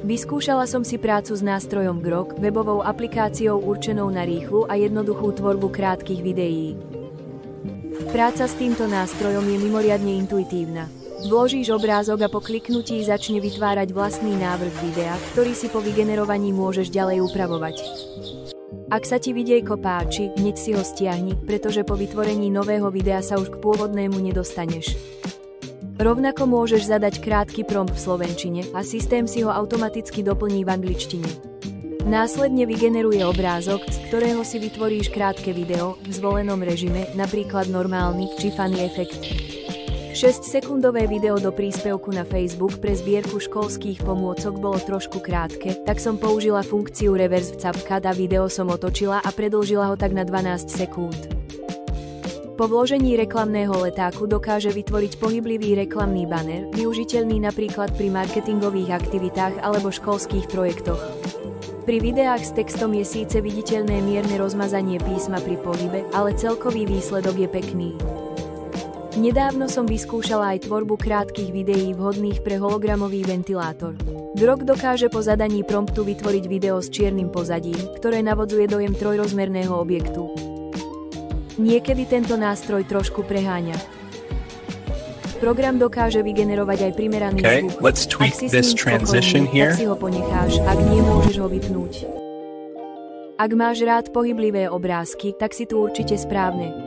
Vyskúšala som si prácu s nástrojom Grok, webovou aplikáciou určenou na rýchlu a jednoduchú tvorbu krátkych videí. Práca s týmto nástrojom je mimoriadne intuitívna. Vložíš obrázok a po kliknutí začne vytvárať vlastný návrh videa, ktorý si po vygenerovaní môžeš ďalej upravovať. Ak sa ti videjko páči, hneď si ho stiahni, pretože po vytvorení nového videa sa už k pôvodnému nedostaneš. Rovnako môžeš zadať krátky prompt v slovenčine a systém si ho automaticky doplní v angličtine. Následne vygeneruje obrázok, z ktorého si vytvoríš krátke video v zvolenom režime, napríklad normálny či funny efekt. 6-sekundové video do príspevku na Facebook pre zbierku školských pomôcok bolo trošku krátke, tak som použila funkciu reverse CapCut a video som otočila a predĺžila ho tak na 12 sekúnd. Po vložení reklamného letáku dokáže vytvoriť pohyblivý reklamný banner, využiteľný napríklad pri marketingových aktivitách alebo školských projektoch. Pri videách s textom je síce viditeľné mierne rozmazanie písma pri pohybe, ale celkový výsledok je pekný. Nedávno som vyskúšala aj tvorbu krátkych videí vhodných pre hologramový ventilátor. Grok dokáže po zadaní promptu vytvoriť video s čiernym pozadím, ktoré navodzuje dojem trojrozmerného objektu. Niekedy tento nástroj trošku preháňa. Program dokáže vygenerovať aj primeraný zvuk. Ak si s ním spokojný, tak si ho ponecháš, ak nie, môžeš ho vypnúť. Ak máš rád pohyblivé obrázky, tak si tu určite správne.